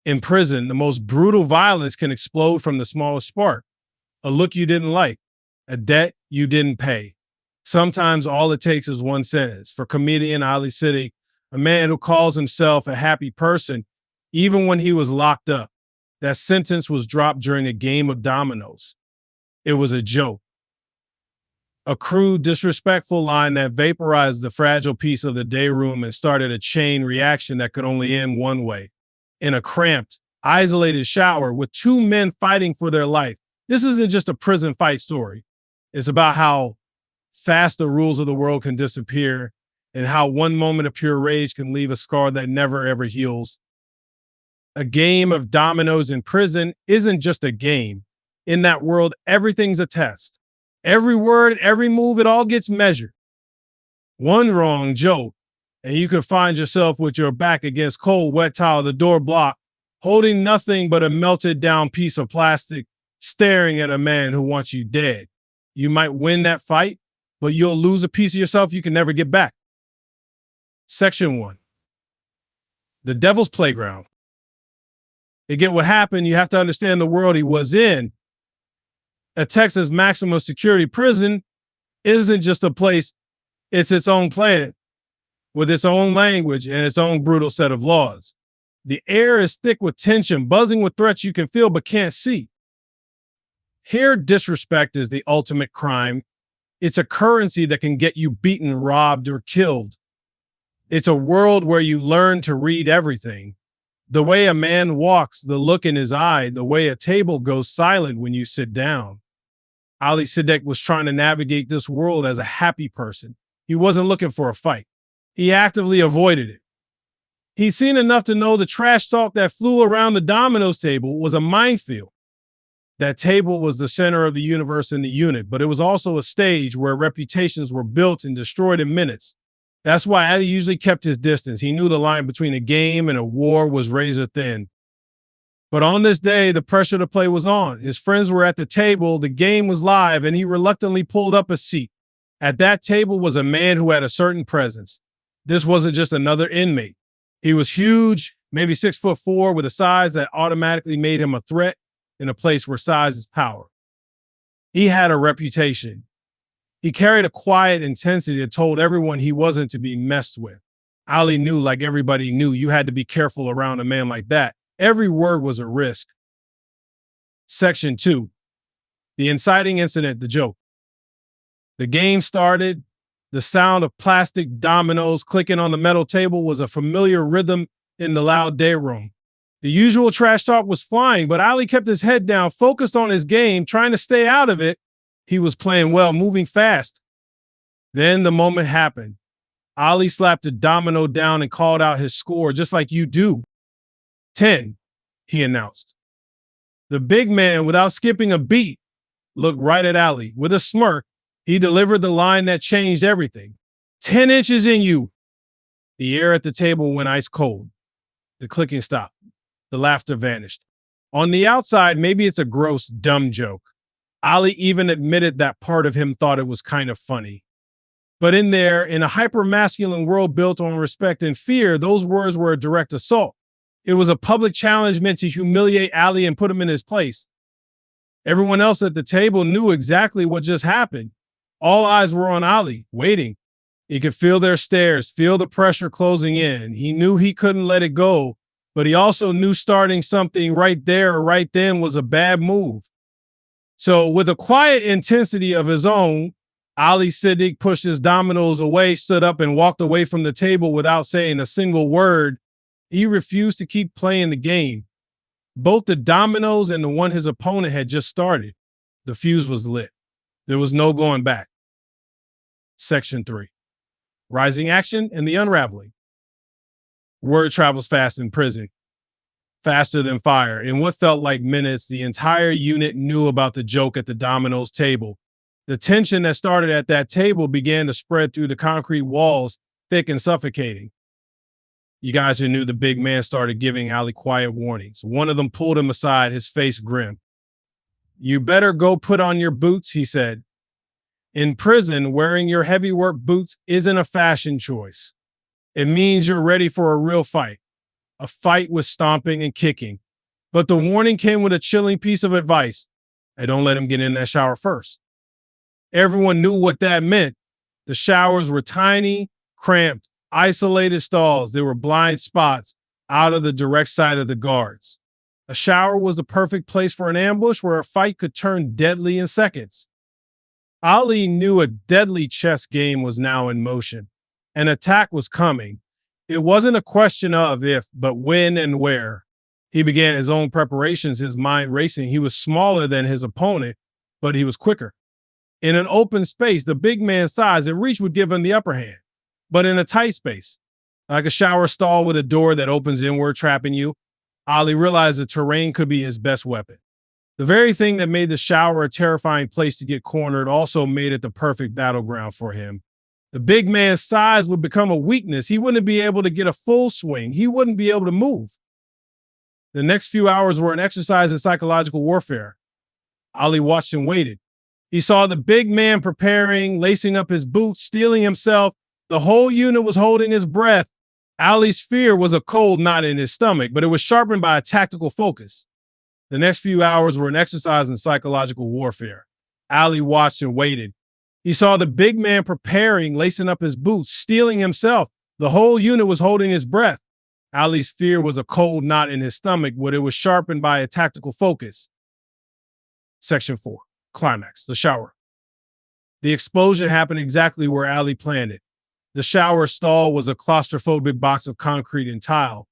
In prison, the most brutal violence can explode from the smallest spark. A look you didn't like, a debt you didn't pay. Sometimes all it takes is one sentence. For comedian Ali Siddiq, a man who calls himself a happy person, even when he was locked up, that sentence was dropped during a game of dominoes. It was a joke. A crude, disrespectful line that vaporized the fragile peace of the day room and started a chain reaction that could only end one way. In a cramped, isolated shower with two men fighting for their life. This isn't just a prison fight story. It's about how fast the rules of the world can disappear and how one moment of pure rage can leave a scar that never ever heals. A game of dominoes in prison isn't just a game. In that world, everything's a test. Every word, every move, it all gets measured. One wrong joke, and you can find yourself with your back against cold, wet tile, the door blocked, holding nothing but a melted down piece of plastic, staring at a man who wants you dead. You might win that fight, but you'll lose a piece of yourself you can never get back. Section 1. The Devil's Playground. To get what happened, you have to understand the world he was in. A Texas maximum security prison isn't just a place, it's its own planet with its own language and its own brutal set of laws. The air is thick with tension, buzzing with threats you can feel but can't see. Here, disrespect is the ultimate crime. It's a currency that can get you beaten, robbed, or killed. It's a world where you learn to read everything. The way a man walks, the look in his eye, the way a table goes silent when you sit down. Ali Siddiq was trying to navigate this world as a happy person. He wasn't looking for a fight. He actively avoided it. He'd seen enough to know the trash talk that flew around the dominoes table was a minefield. That table was the center of the universe in the unit, but it was also a stage where reputations were built and destroyed in minutes. That's why Ali usually kept his distance. He knew the line between a game and a war was razor thin. But on this day, the pressure to play was on. His friends were at the table, the game was live, and he reluctantly pulled up a seat. At that table was a man who had a certain presence. This wasn't just another inmate. He was huge, maybe 6'4", with a size that automatically made him a threat in a place where size is power. He had a reputation. He carried a quiet intensity that told everyone he wasn't to be messed with. Ali knew, like everybody knew, you had to be careful around a man like that. Every word was a risk. Section 2. The inciting incident, the joke. The game started. The sound of plastic dominoes clicking on the metal table was a familiar rhythm in the loud day room. The usual trash talk was flying, but Ali kept his head down, focused on his game, trying to stay out of it. He was playing well, moving fast. Then the moment happened. Ali slapped a domino down and called out his score, just like you do. 10, he announced. The big man, without skipping a beat, looked right at Ali. With a smirk, he delivered the line that changed everything. 10 inches in you. The air at the table went ice cold. The clicking stopped. The laughter vanished. On the outside, maybe it's a gross, dumb joke. Ali even admitted that part of him thought it was kind of funny. But in there, in a hyper-masculine world built on respect and fear, those words were a direct assault. It was a public challenge meant to humiliate Ali and put him in his place. Everyone else at the table knew exactly what just happened. All eyes were on Ali, waiting. He could feel their stares, feel the pressure closing in. He knew he couldn't let it go, but he also knew starting something right there or right then was a bad move. So with a quiet intensity of his own, Ali Siddiq pushed his dominoes away, stood up, and walked away from the table without saying a single word. He refused to keep playing the game. Both the dominoes and the one his opponent had just started. The fuse was lit. There was no going back. Section 3. Rising action and the unraveling. Word travels fast in prison. Faster than fire. In what felt like minutes, the entire unit knew about the joke at the dominoes table. The tension that started at that table began to spread through the concrete walls, thick and suffocating. You guys who knew the big man started giving Ali quiet warnings. One of them pulled him aside, his face grim. "You better go put on your boots," he said. "In prison, wearing your heavy work boots isn't a fashion choice. It means you're ready for a real fight. a fight with stomping and kicking. But the warning came with a chilling piece of advice. Hey, don't let him get in that shower first. Everyone knew what that meant. The showers were tiny, cramped, isolated stalls. There were blind spots out of the direct sight of the guards. A shower was the perfect place for an ambush where a fight could turn deadly in seconds. Ali knew a deadly chess game was now in motion. An attack was coming. It wasn't a question of if, but when and where. He began his own preparations, his mind racing. He was smaller than his opponent, but he was quicker. In an open space, the big man's size and reach would give him the upper hand. But in a tight space, like a shower stall with a door that opens inward, trapping you, Ali realized the terrain could be his best weapon. The very thing that made the shower a terrifying place to get cornered also made it the perfect battleground for him. The big man's size would become a weakness. He wouldn't be able to get a full swing. He wouldn't be able to move. The next few hours were an exercise in psychological warfare. Ali watched and waited. He saw the big man preparing, lacing up his boots, steeling himself. The whole unit was holding his breath. Ali's fear was a cold knot in his stomach, but it was sharpened by a tactical focus. The next few hours were an exercise in psychological warfare. Ali watched and waited. He saw the big man preparing, lacing up his boots, steeling himself. The whole unit was holding his breath. Ali's fear was a cold knot in his stomach, but it was sharpened by a tactical focus. Section 4. Climax. The shower. The explosion happened exactly where Ali planned it. The shower stall was a claustrophobic box of concrete and tile.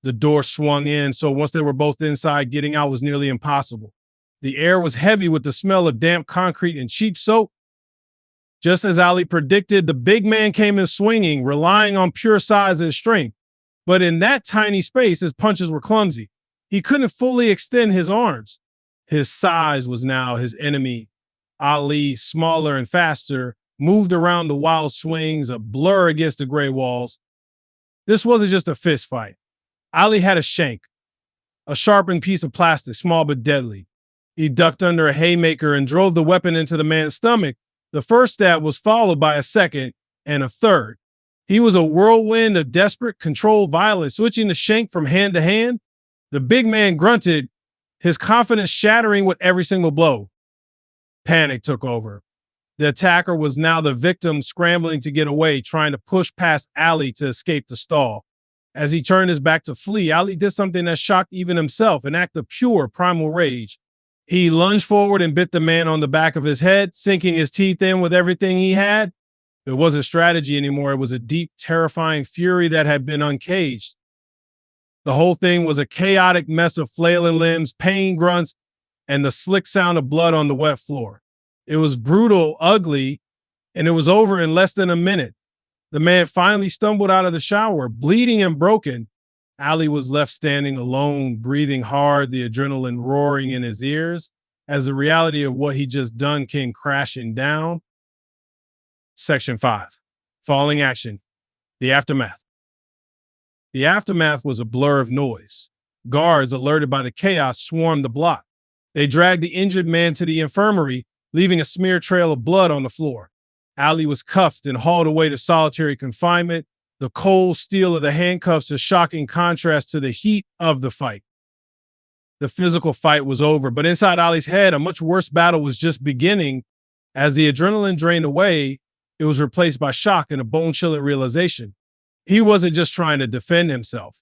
The door swung in, so once they were both inside, getting out was nearly impossible. The air was heavy with the smell of damp concrete and cheap soap. Just as Ali predicted, the big man came in swinging, relying on pure size and strength. But in that tiny space, his punches were clumsy. He couldn't fully extend his arms. His size was now his enemy. Ali, smaller and faster, moved around the wild swings, a blur against the gray walls. This wasn't just a fist fight. Ali had a shank, a sharpened piece of plastic, small but deadly. He ducked under a haymaker and drove the weapon into the man's stomach. The first stab was followed by a second and a third. He was a whirlwind of desperate, controlled violence, switching the shank from hand to hand. The big man grunted, his confidence shattering with every single blow. Panic took over. The attacker was now the victim, scrambling to get away, trying to push past Ali to escape the stall. As he turned his back to flee, Ali did something that shocked even himself, an act of pure primal rage. He lunged forward and bit the man on the back of his head, sinking his teeth in with everything he had. It wasn't strategy anymore. It was a deep, terrifying fury that had been uncaged. The whole thing was a chaotic mess of flailing limbs, pain grunts, and the slick sound of blood on the wet floor. It was brutal, ugly, and it was over in less than a minute. The man finally stumbled out of the shower, bleeding and broken. Ali was left standing alone, breathing hard, the adrenaline roaring in his ears as the reality of what he'd just done came crashing down. Section 5. Falling action. The aftermath. The aftermath was a blur of noise. Guards, alerted by the chaos, swarmed the block. They dragged the injured man to the infirmary, leaving a smear trail of blood on the floor. Ali was cuffed and hauled away to solitary confinement, the cold steel of the handcuffs a shocking contrast to the heat of the fight. The physical fight was over, but inside Ali's head, a much worse battle was just beginning. As the adrenaline drained away, it was replaced by shock and a bone-chilling realization. He wasn't just trying to defend himself.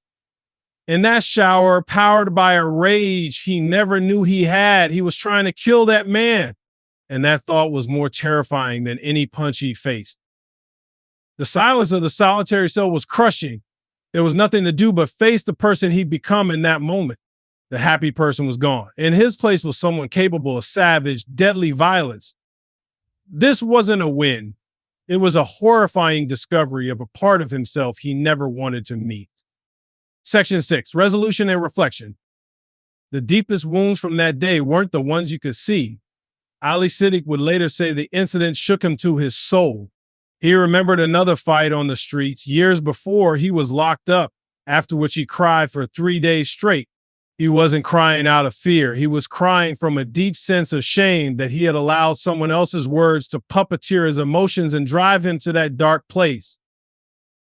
In that shower, powered by a rage he never knew he had, he was trying to kill that man. And that thought was more terrifying than any punch he faced. The silence of the solitary cell was crushing. There was nothing to do but face the person he'd become in that moment. The happy person was gone. In his place was someone capable of savage, deadly violence. This wasn't a win. It was a horrifying discovery of a part of himself he never wanted to meet. Section 6. Resolution and reflection. The deepest wounds from that day weren't the ones you could see. Ali Siddiq would later say the incident shook him to his soul. He remembered another fight on the streets years before he was locked up, after which he cried for 3 days straight. He wasn't crying out of fear. He was crying from a deep sense of shame that he had allowed someone else's words to puppeteer his emotions and drive him to that dark place.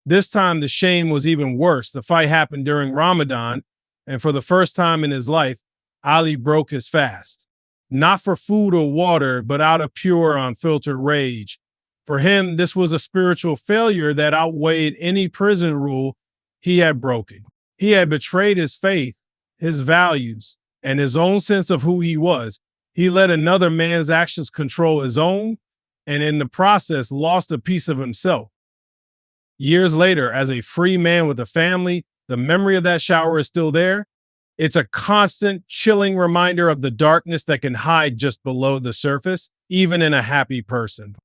This time, the shame was even worse. The fight happened during Ramadan, and for the first time in his life, Ali broke his fast. Not for food or water, but out of pure, unfiltered rage. For him, this was a spiritual failure that outweighed any prison rule he had broken. He had betrayed his faith, his values, and his own sense of who he was. He let another man's actions control his own, and in the process, lost a piece of himself. Years later, as a free man with a family, the memory of that shower is still there. It's a constant, chilling reminder of the darkness that can hide just below the surface, even in a happy person.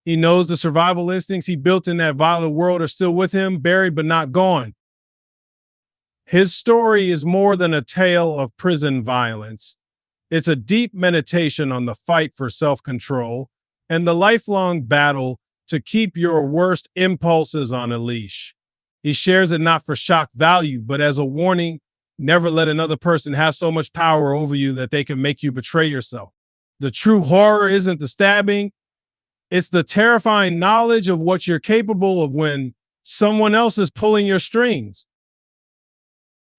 He knows the survival instincts he built in that violent world are still with him, buried but not gone. His story is more than a tale of prison violence. It's a deep meditation on the fight for self-control and the lifelong battle to keep your worst impulses on a leash. He shares it not for shock value, but as a warning, never let another person have so much power over you that they can make you betray yourself. The true horror isn't the stabbing, it's the terrifying knowledge of what you're capable of when someone else is pulling your strings.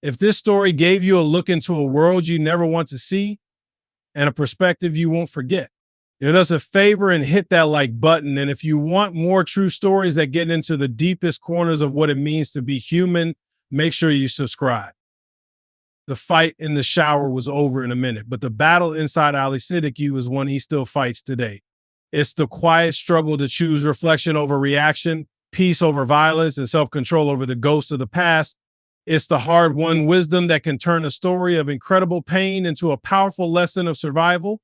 If this story gave you a look into a world you never want to see and a perspective you won't forget, do us a favor and hit that like button. And if you want more true stories that get into the deepest corners of what it means to be human, make sure you subscribe. The fight in the shower was over in a minute, but the battle inside Ali Siddiqui is one he still fights today. It's the quiet struggle to choose reflection over reaction, peace over violence, and self-control over the ghosts of the past. It's the hard-won wisdom that can turn a story of incredible pain into a powerful lesson of survival.